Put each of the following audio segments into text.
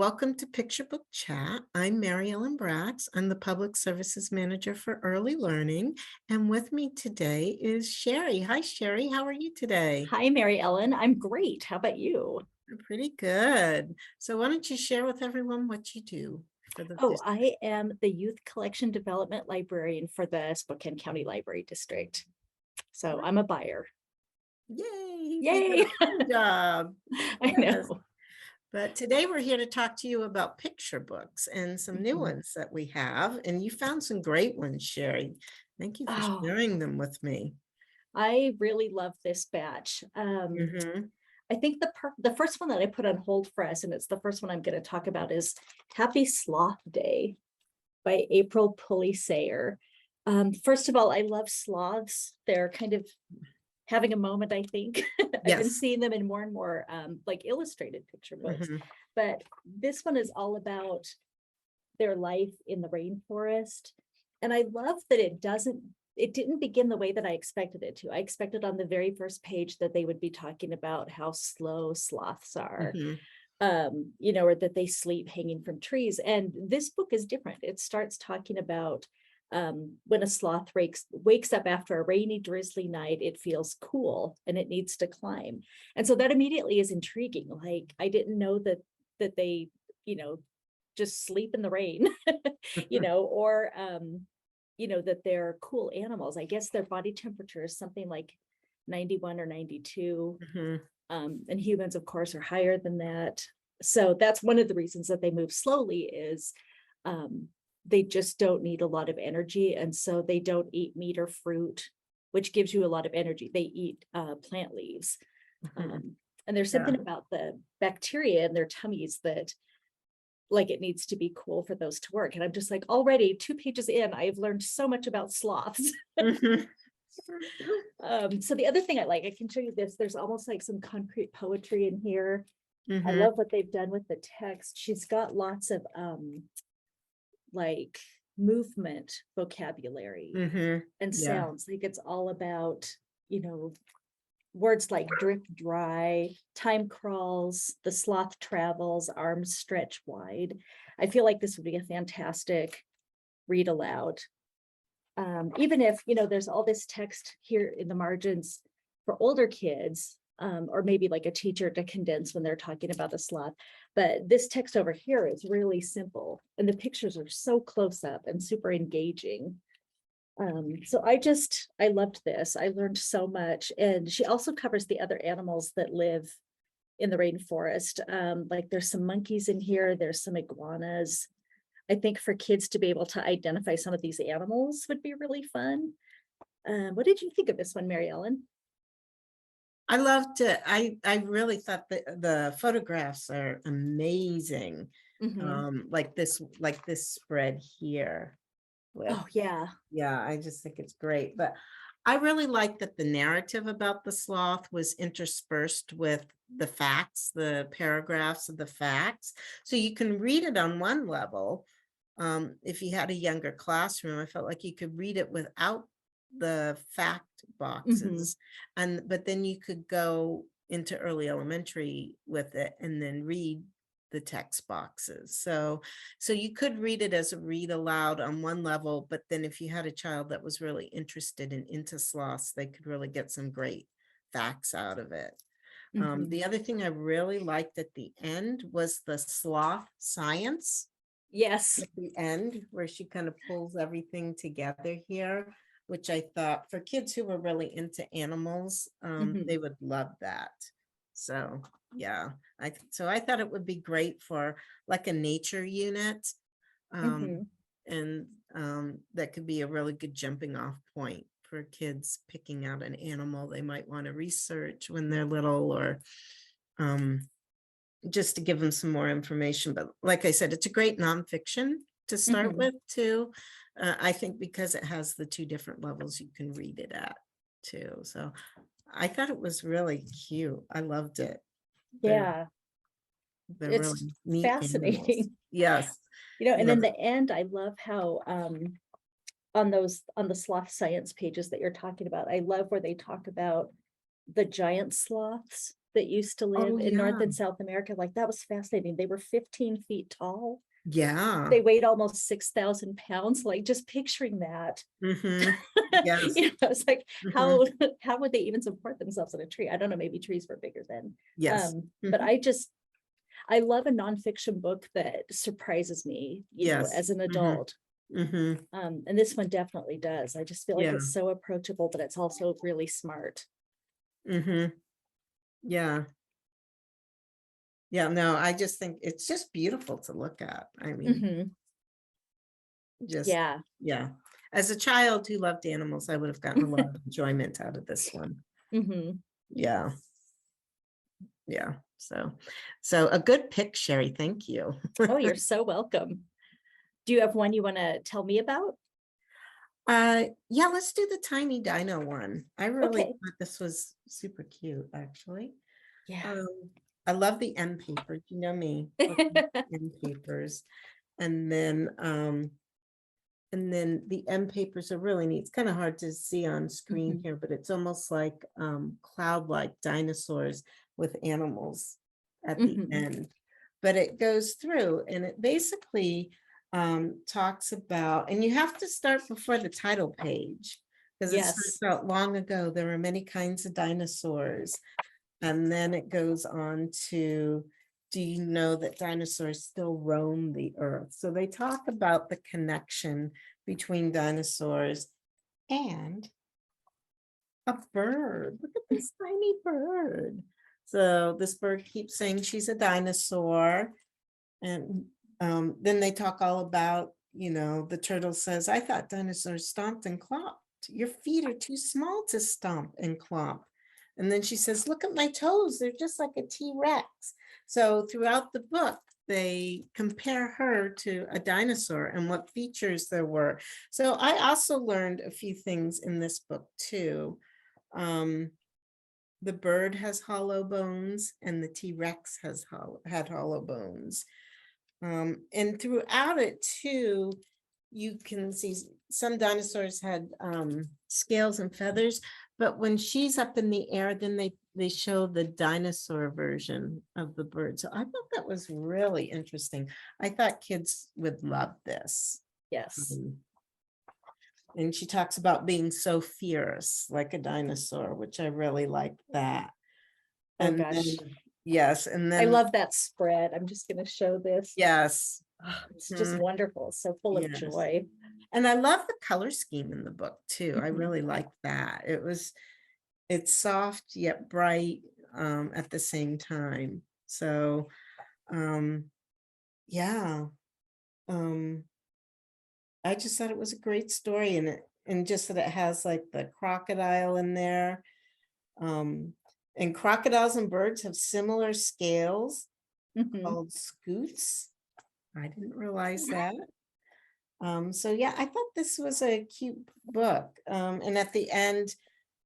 welcome to Picture Book Chat. I'm Mary Ellen Brax. I'm the Public Services Manager for Early Learning. And with me today is Sheri. Hi, Sheri. How are you today? Hi, Mary Ellen. I'm great. How about you? I'm pretty good. So why don't you share with everyone what you do for the Oh, I am the Youth Collection Development Librarian for the Spokane County Library District. So I'm a buyer. Yay! Yay! Good job. I Yes. know. But today we're here to talk to you about picture books and some new ones that we have. And you found some great ones, Sheri. Thank you for Oh, sharing them with me. I really love this batch. Mhm. I think the first one that I put on hold for us, and it's the first one I'm going to talk about, is Happy Sloth Day by April Pulley Sayre. First of all, I love sloths. They're kind of having a moment, I think. I've been Yes. seeing them in more and more like illustrated picture books. Mhm. But this one is all about their life in the rainforest. And I love that it didn't begin the way that I expected it to. I expected on the very first page that they would be talking about how slow sloths are, Mhm. or that they sleep hanging from trees. And this book is different. It starts talking about when a sloth wakes up after a rainy, drizzly night, it feels cool and it needs to climb. And so that immediately is intriguing. Like, I didn't know that they, just sleep in the rain, or that they're cool animals. I guess their body temperature is something like 91 or 92. Mhm. And humans, of course, are higher than that. So that's one of the reasons that they move slowly is they just don't need a lot of energy. And so they don't eat meat or fruit, which gives you a lot of energy. They eat plant leaves. Mhm. And there's Yeah. something about the bacteria in their tummies that like it needs to be cool for those to work. And I'm just like, already 2 pages in, I've learned so much about sloths. Mhm. So the other thing I can show you this, there's almost like some concrete poetry in here. I Mhm. love what they've done with the text. She's got lots of like movement vocabulary Mhm. and Yeah. sounds. Like it's all about, words like drip dry, time crawls, the sloth travels, arms stretch wide. I feel like this would be a fantastic read aloud. Even if, there's all this text here in the margins for older kids, or maybe like a teacher to condense when they're talking about a sloth. But this text over here is really simple and the pictures are so close up and super engaging. So I loved this. I learned so much. And she also covers the other animals that live in the rainforest. Like there's some monkeys in here, there's some iguanas. I think for kids to be able to identify some of these animals would be really fun. What did you think of this one, Mary Ellen? I loved it. I really thought that the photographs are amazing. Mhm. Like this spread here with, Oh, yeah. yeah, I just think it's great. But I really like that the narrative about the sloth was interspersed with the facts, the paragraphs of the facts. So you can read it on one level. If you had a younger classroom, I felt like you could read it without the fact Mhm. boxes. But then you could go into early elementary with it and then read the text boxes. So you could read it as a read aloud on one level, but then if you had a child that was really interested in into sloths, they could really get some great facts out of it. Mhm. The other thing I really liked at the end was the sloth science Yes. at the end, where she kind of pulls everything together here, which I thought for kids who were really into animals, they Mhm. would love that. So yeah, I thought it would be great for like a nature unit. Um, Mhm. and that could be a really good jumping off point for kids picking out an animal they might want to research when they're little, or um, just to give them some more information. But like I said, it's a great nonfiction to start Mhm. with too. I think because it has the two different levels you can read it at too. So I thought it was really cute. I loved it. They're Yeah. they're It's really neat animals. fascinating. Yes. And Yeah. in the end, I love how on the sloth science pages that you're talking about, I love where they talk about the giant sloths that used to live Oh, in North yeah. and South America. Like that was fascinating. They were 15 feet tall. Yeah. They weighed almost 6,000 pounds. Like just picturing that. Mm-hmm. Yes. It's like Mm-hmm. how would they even support themselves in a tree? I don't know, maybe trees were bigger then. Yes. But Mhm. I love a nonfiction book that surprises me, Yes. as an Mm-hmm. adult. Mm-hmm. And this one definitely does. I just feel like Yeah. it's so approachable, but it's also really smart. Mm-hmm. Yeah. Yeah. No, I just think it's just beautiful to look at. I mean, Hmm. just, Yeah. yeah. As a child who loved animals, I would have gotten a lot of enjoyment out of this one. Hmm. Yeah. Yeah. So a good pick, Sheri. Thank you. Oh, you're so welcome. Do you have one you want to tell me about? Yeah, let's do the tiny dino one. I really Okay. thought this was super cute, actually. Yeah. Um, I love the end papers. You know me, love the end papers. And then the end papers are really neat. It's kind of hard to see on screen Mhm. here, but it's almost like cloud-like dinosaurs with animals at the Mhm. end. But it goes through and it basically talks about, and you have to start before the title page because it starts Yes. out long ago. There were many kinds of dinosaurs. And then it goes on to, do you know that dinosaurs still roam the earth? So they talk about the connection between dinosaurs and a bird. Look at this tiny bird. So this bird keeps saying she's a dinosaur. And then they talk all about, the turtle says, I thought dinosaurs stomped and clomped. Your feet are too small to stomp and clomp. And then she says, look at my toes. They're just like a T-Rex. So throughout the book, they compare her to a dinosaur and what features there were. So I also learned a few things in this book too. The bird has hollow bones and the T-Rex had hollow bones. And throughout it too, you can see some dinosaurs had scales and feathers, but when she's up in the air, then they show the dinosaur version of the bird. So I thought that was really interesting. I thought kids would love this. Yes. Um, and she talks about being so fierce, like a dinosaur, which I really like that. Oh And then, gosh. yes, and I then, love that spread. I'm just going to show this. yes. Oh, it's just Mhm. wonderful. It's so full of Yes. joy. And I love the color scheme in the book too. I Mhm. really like that. It's soft yet bright at the same time. So um yeah. Um I just thought it was a great story and just that it has like the crocodile in there. And crocodiles and birds have similar scales Mhm. called scutes. I didn't realize that. So yeah, I thought this was a cute book. And at the end,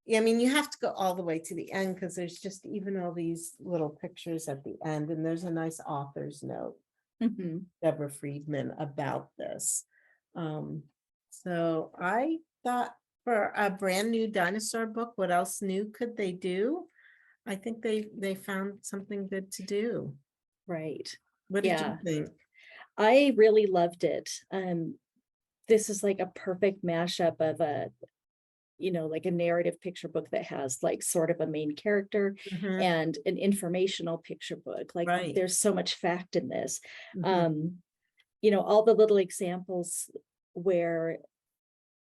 yeah, I mean, you have to go all the way to the end because there's just even all these little pictures at the end, and there's a nice author's note, Mhm. Deborah Freedman, about this. So I thought for a brand new dinosaur book, what else new could they do? I think they found something good to do. Right. What did you Yeah. think? I really loved it. This is like a perfect mashup of like a narrative picture book that has like sort of a main character Mhm. and an informational picture book. Like Right. there's so much fact in this. Mhm. Um, all the little examples where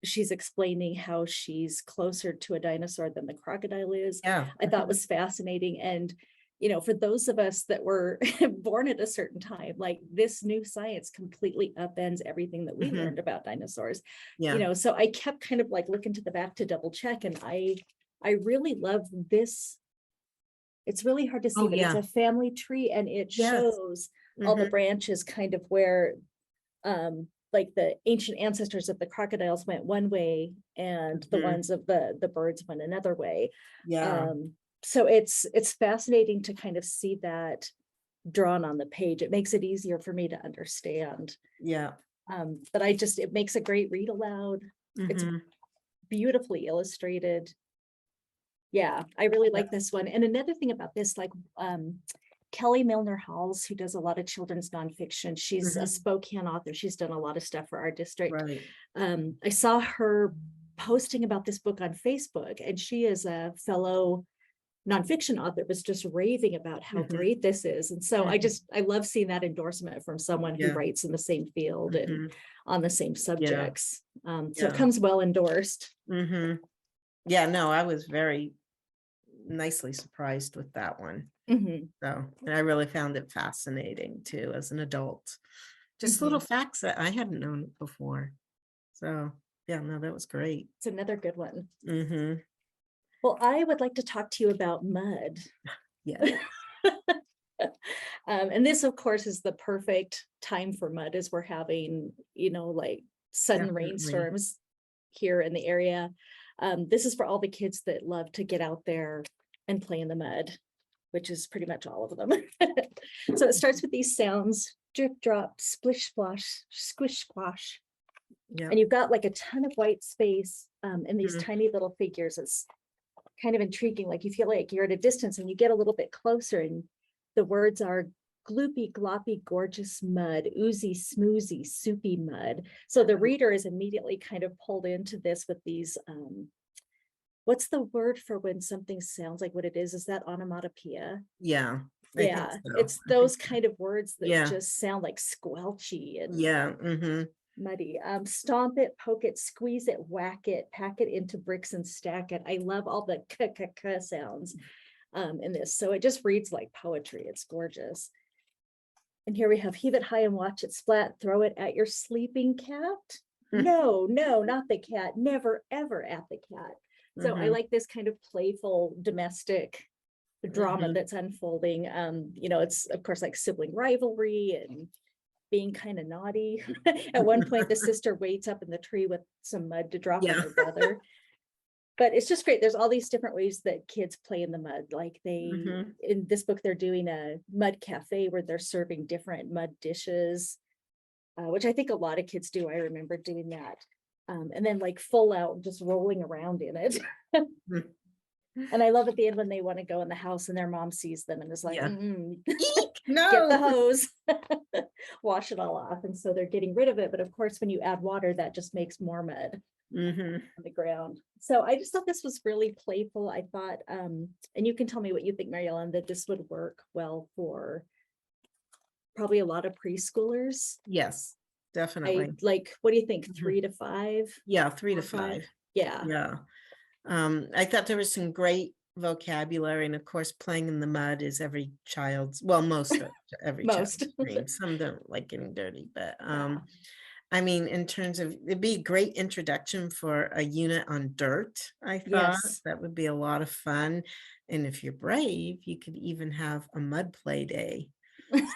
she's explaining how she's closer to a dinosaur than the crocodile is, Yeah. I thought was fascinating. And for those of us that were born at a certain time, like this new science completely upends everything that we Mhm. learned about dinosaurs. Yeah. So I kept kind of like looking to the back to double check, and I really love this. It's really hard to see, Oh, but it's yeah. a family tree, and it Yes. shows all the Mhm. branches kind of where like the ancient ancestors of the crocodiles went one way and the Mhm. ones of the birds went another way. Yeah. So it's fascinating to kind of see that drawn on the page. It makes it easier for me to understand. Yeah. But it makes a great read aloud. It's Mhm. beautifully illustrated. Yeah, I really Yeah. like this one. And another thing about this, like Kelly Milner Halls, who does a lot of children's nonfiction, she's a Mhm. Spokane author. She's done a lot of stuff for our district. Right. I saw her posting about this book on Facebook, and she is a fellow nonfiction author, was just raving about how Mhm. great this is. And so Mhm. I love seeing that endorsement from someone who Yeah. writes in the same field and Mhm. on the same subjects. So it Yeah. comes well endorsed. Hmm. Yeah, no, I was very nicely surprised with that one. Mhm, So, and I really found it fascinating too as an adult. Just little mhm. facts that I hadn't known before. So, yeah, no, that was great. It's another good one. Hmm. Well, I would like to talk to you about mud. Yeah. And this, of course, is the perfect time for mud as we're having, like sudden Definitely. rainstorms here in the area. This is for all the kids that love to get out there and play in the mud, which is pretty much all of them. So it starts with these sounds: drip, drop, splish, splash, squish, squash. Yeah. And you've got like a ton of white space and these Mhm. tiny little figures. It's kind of intriguing. Like you feel like you're at a distance and you get a little bit closer, and the words are gloopy, gloppy, gorgeous mud, oozy, smoozy, soupy mud. So the reader is immediately kind of pulled into this with these, what's the word for when something sounds like what it is? Is that onomatopoeia? Yeah, I think Yeah, so. it's I think those so. kind of words that Yeah. just sound like squelchy and Yeah. Hmm. muddy. Stomp it, poke it, squeeze it, whack it, pack it into bricks and stack it. I love all the k sounds in this. So it just reads like poetry. It's gorgeous. And here we have heave it high and watch it splat, throw it at your sleeping cat. No, no, not the cat. Never, ever at the cat. So I Hmm. like this kind of playful domestic drama Hmm. that's unfolding. It's of course like sibling rivalry and being kind of naughty. At one point, the sister waits up in the tree with some mud to drop on Yeah. her brother. But it's just great. There's all these different ways that kids play in the mud. Like Hmm. in this book, they're doing a mud cafe where they're serving different mud dishes, which I think a lot of kids do. I remember doing that. And then like full out just rolling around in it. And I love at the end when they want to go in the house and their mom sees them and is like, Yeah. "Mm, Eek! get the No. hose, wash it all off." And so they're getting rid of it. But of course, when you add water, that just makes more mud Hmm. on the ground. So I just thought this was really playful. I thought, and you can tell me what you think, Mary Ellen, that this would work well for probably a lot of preschoolers. Yes, I definitely. like, what do you think? Mhm. 3 to 5? Yeah, 4 or 5? 3 to 5. Yeah, Yeah. I thought there was some great vocabulary, and of course, playing in the mud is every child's, well, most of every most. child's dream. Some don't like getting dirty, but Yeah. I mean, in terms of, it'd be a great introduction for a unit on dirt. I thought Yes. that would be a lot of fun. And if you're brave, you could even have a mud play day.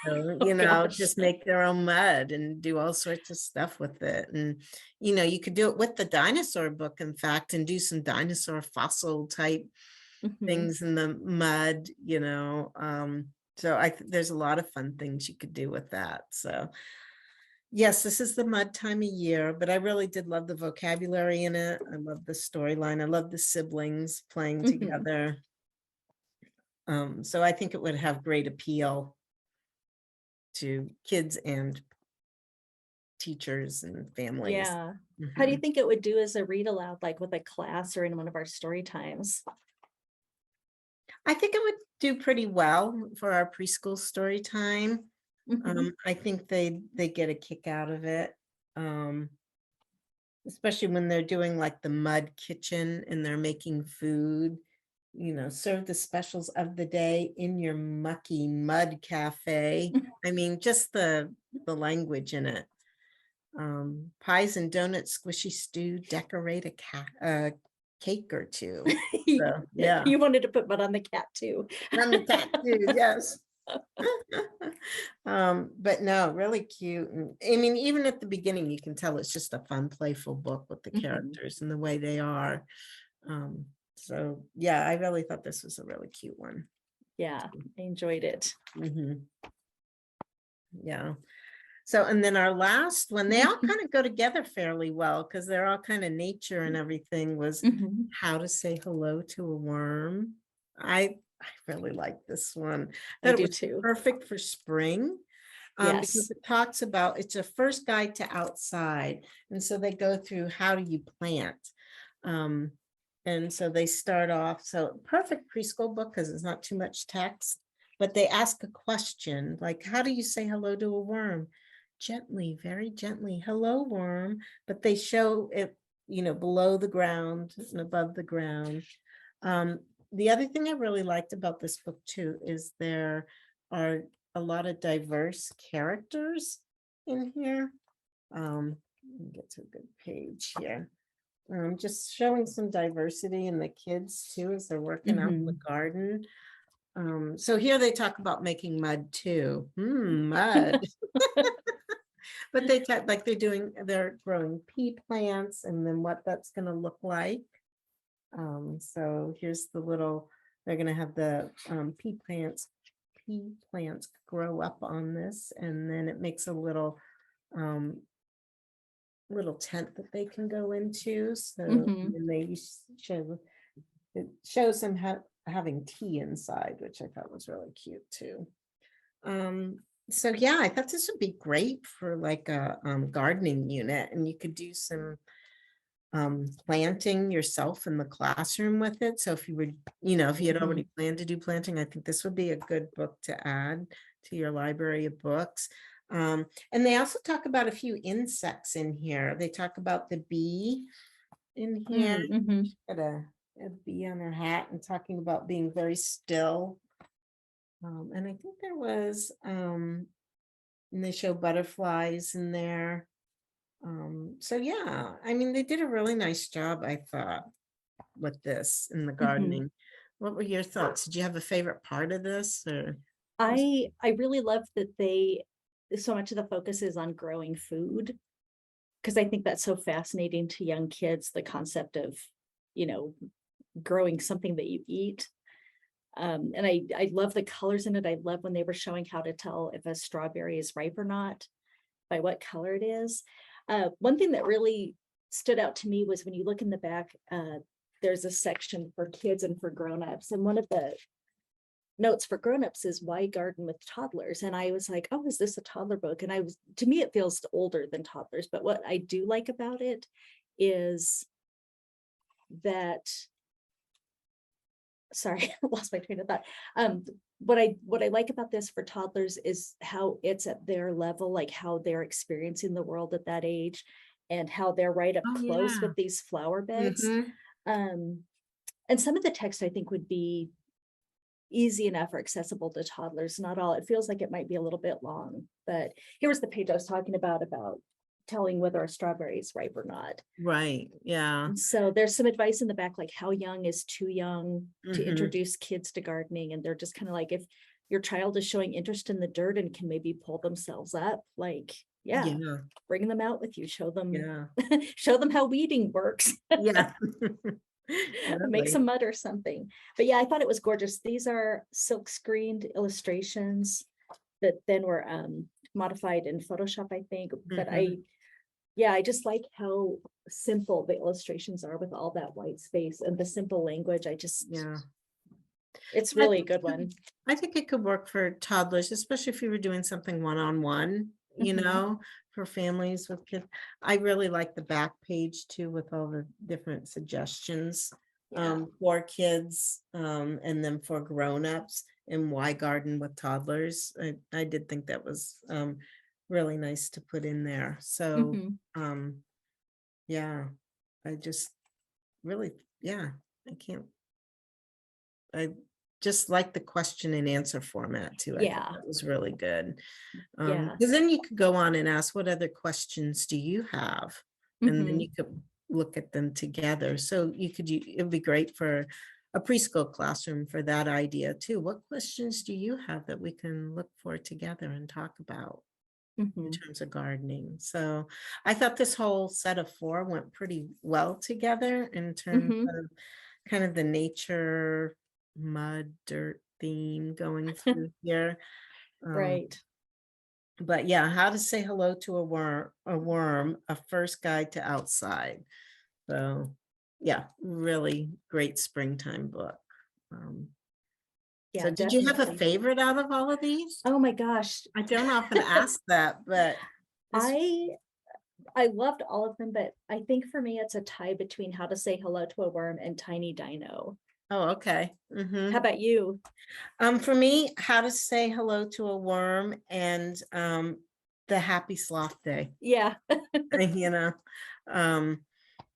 So, Oh gosh. just make their own mud and do all sorts of stuff with it. And, you could do it with the dinosaur book, in fact, and do some dinosaur fossil type Mhm. things in the mud, so there's a lot of fun things you could do with that. So yes, this is the mud time of year, but I really did love the vocabulary in it. I love the storyline. I love the siblings playing Mhm. together. So I think it would have great appeal to kids and teachers and families. Yeah. How do you Mhm. think it would do as a read aloud, like with a class or in one of our story times? I think it would do pretty well for our preschool story time. Mhm. I think they get a kick out of it. Um, Especially when they're doing like the mud kitchen and they're making food, serve the specials of the day in your mucky mud cafe. I mean, just the language in it. Pies and donuts, squishy stew, decorate a cake or two. So yeah, You wanted to put mud on the cat too. on the cat too, yes. But no, really cute. And I mean, even at the beginning, you can tell it's just a fun, playful book with the Mhm. characters and the way they are. Um, so yeah, I really thought this was a really cute one. Yeah, I enjoyed it. Hmm. Yeah. So, and then our last one, they all kind of go together fairly well because they're all kind of nature and everything, was Mhm. how to say hello to a worm. I really like this one. I That it do was too. perfect for spring. Because Yes. it talks about, it's a first guide to outside. And so they go through, how do you plant? Um, and so they start off, so perfect preschool book because it's not too much text, but they ask a question like, how do you say hello to a worm? Gently, very gently, hello, worm. But they show it, below the ground and above the ground. Um, the other thing I really liked about this book too is there are a lot of diverse characters in here. Let me get to a good page here. Just showing some diversity in the kids too as they're working out in the Mhm. garden. So here they talk about making mud too. Mud. But they talk like they're growing pea plants and then what that's going to look like. So here's they're gonna have the pea plants grow up on this, and then it makes a um, little tent that they can go into. So Mhm. and it shows them having tea inside, which I thought was really cute too. Um, so yeah, I thought this would be great for like a gardening unit, and you could do some planting yourself in the classroom with it. So if you were, if you had already Mhm. planned to do planting, I think this would be a good book to add to your library of books. And they also talk about a few insects in here. They talk about the bee in here. Mhm. Got a bee on her hat and talking about being very still. And I think and they show butterflies in there. So yeah, I mean, they did a really nice job, I thought, with this in the Mhm. gardening. What were your thoughts? Did you have a favorite part of this or? I really love that so much of the focus is on growing food, because I think that's so fascinating to young kids, the concept of, you know, growing something that you eat. And I love the colors in it. I love when they were showing how to tell if a strawberry is ripe or not by what color it is. One thing that really stood out to me was when you look in the back, there's a section for kids and for grown-ups. And one of the notes for grown-ups is why garden with toddlers. And I was like, oh, is this a toddler book? And to me, it feels older than toddlers. But what I do like about it is that, sorry, I lost my train of thought. What I like about this for toddlers is how it's at their level, like how they're experiencing the world at that age and how they're right up Oh, close yeah. with these flower beds. Mm-hmm. Um, and some of the text I think would be easy enough or accessible to toddlers, not all. It feels like it might be a little bit long, but here was the page I was talking about telling whether a strawberry is ripe or not. Right. Yeah. And so there's some advice in the back, like how young is too young to Mm-hmm. introduce kids to gardening. And they're just kind of like, if your child is showing interest in the dirt and can maybe pull themselves up, like, yeah, Yeah. bring them out with you, show them, Yeah. show them how weeding works. Yeah. Make Really. some mud or something. But yeah, I thought it was gorgeous. These are silk screened illustrations that then were modified in Photoshop, I think. But Mm-hmm. yeah, I just like how simple the illustrations are with all that white space and the simple language. Yeah. It's I really a think good one. I think it could work for toddlers, especially if you were doing something one-on-one, Mhm. for families with kids. I really like the back page too with all the different suggestions Yeah. for kids and then for grown-ups and why garden with toddlers. I did think that was really nice to put in there. So Mhm. um yeah, I just really, yeah, I can't I just like the question and answer format too. I thought Yeah. that was really good. Yeah. Because then you could go on and ask, what other questions do you have? And then you Mhm. could look at them together. So it'd be great for a preschool classroom for that idea too. What questions do you have that we can look for together and talk about in Mhm. terms of gardening? So I thought this whole set of four went pretty well together in terms Mhm. of kind of the nature, mud, dirt theme going through here. Um, Right. But yeah, How to Say Hello to a Worm, a First Guide to Outside. So yeah, really great springtime book. Um, Yeah, so did you have a definitely. favorite out of all of these? Oh my gosh. I don't often ask that, but this, I loved all of them, but I think for me it's a tie between How to Say Hello to a Worm and Tiny Dino. oh, okay. How about you? For me, How to Say Hello to a Worm and the Happy Sloth Day. Yeah. You know, um,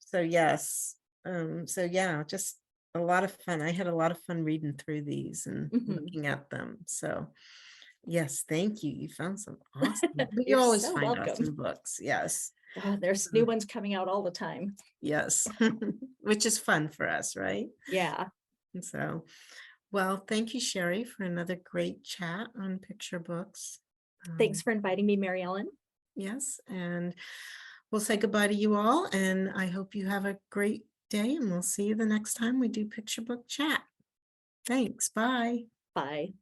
so yes, so yeah, just a lot of fun. I had a lot of fun reading through these and Mhm. looking at them. So yes, thank you. You found some awesome. But you You're always so find awesome welcome. books. Yes, Oh, there's new ones coming out all the time. yes, which is fun for us, right? Yeah. And so, well, thank you, Sheri, for another great chat on picture books. Thanks for inviting me, Mary Ellen. Yes, and we'll say goodbye to you all, and I hope you have a great day, and we'll see you the next time we do picture book chat. Thanks. Bye. Bye.